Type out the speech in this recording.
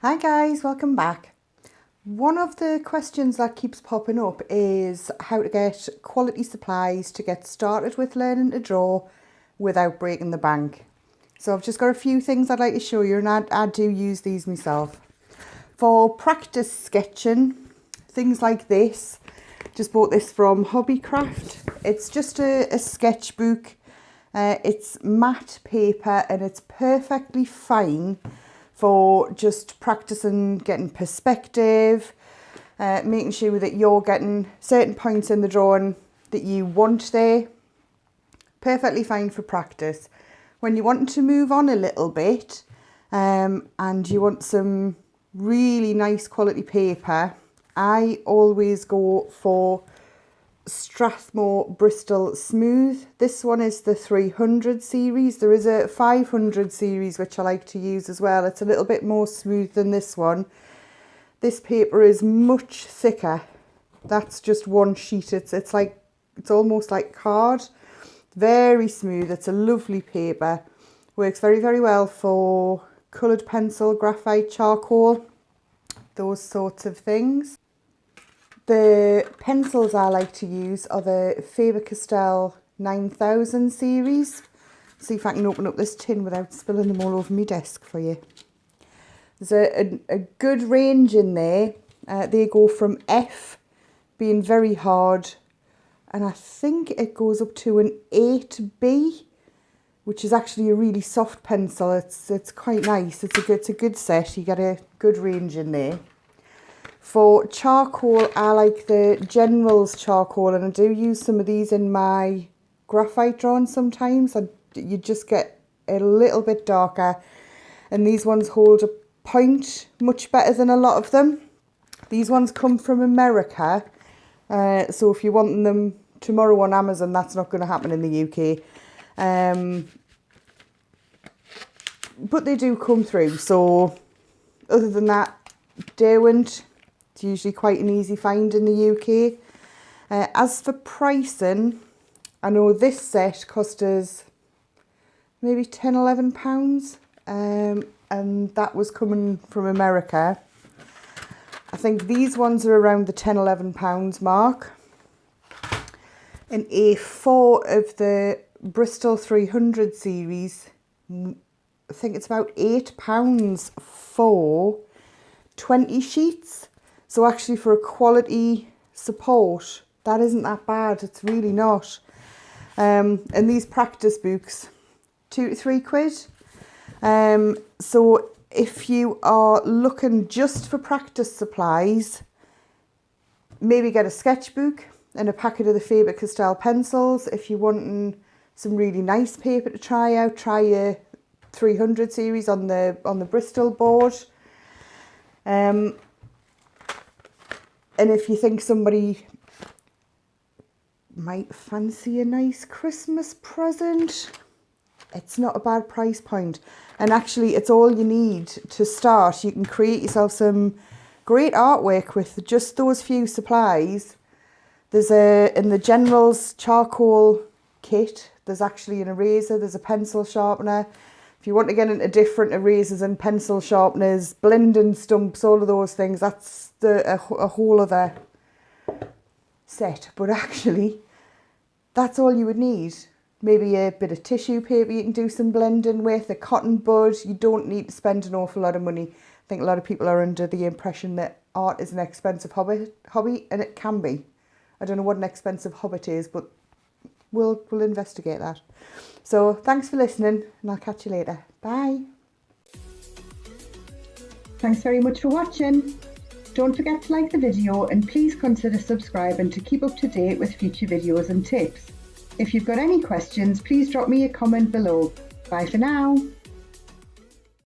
Hi guys, welcome back. One of the questions that keeps popping up is how to get quality supplies to get started with learning to draw without breaking the bank. So I've just got a few things I'd like to show you, and I do use these myself. For practice sketching, things like this, just bought this from Hobbycraft. It's just a sketchbook. It's matte paper and it's perfectly fine for just practicing getting perspective, making sure that you're getting certain points in the drawing that you want there. Perfectly fine for practice. When you want to move on a little bit and you want some really nice quality paper, I always go for Strathmore Bristol Smooth. This one is the 300 series. There is a 500 series which I like to use as well. It's a little bit more smooth than this one. This paper is much thicker. That's just one sheet. It's almost like card. Very smooth. It's a lovely paper. Works very, very well for coloured pencil, graphite, charcoal, those sorts of things. The pencils I like to use are the Faber Castell 9000 series. See if I can open up this tin without spilling them all over my desk for you. There's a good range in there. They go from F, being very hard, and I think it goes up to an 8B, which is actually a really soft pencil. It's quite nice. It's a good set. You get a good range in there. For charcoal, I like the General's charcoal, and I do use some of these in my graphite drawing sometimes. You just get a little bit darker, and these ones hold a point much better than a lot of them. These ones come from America, so if you're wanting them tomorrow on Amazon, that's not going to happen in the UK. But they do come through, so other than that, Derwent. It's usually quite an easy find in the UK. As for pricing, I know this set cost us maybe £10–11, and that was coming from America. I think these ones are around the £10–11 mark. An A4 of the Bristol 300 series, I think it's about £8 for 20 sheets. So actually for a quality support, that isn't that bad. It's really not. And these practice books, £2 to £3. So if you are looking just for practice supplies, maybe get a sketchbook and a packet of the Faber Castell pencils. If you're wanting some really nice paper to try out, try a 300 series on the Bristol board. And if you think somebody might fancy a nice Christmas present, it's not a bad price point. And actually, it's all you need to start. You can create yourself some great artwork with just those few supplies. There's in the General's charcoal kit, there's actually an eraser, there's a pencil sharpener. If you want to get into different erasers and pencil sharpeners, blending stumps, all of those things, that's a whole other set. But actually, that's all you would need. Maybe a bit of tissue paper you can do some blending with, a cotton bud. You don't need to spend an awful lot of money. I think a lot of people are under the impression that art is an expensive hobby, and it can be. I don't know what an expensive hobby is, but we'll investigate that. So thanks for listening, and I'll catch you later. Bye. Thanks very much for watching. Don't forget to like the video, and please consider subscribing to keep up to date with future videos and tips. If you've got any questions, please drop me a comment below. Bye for now.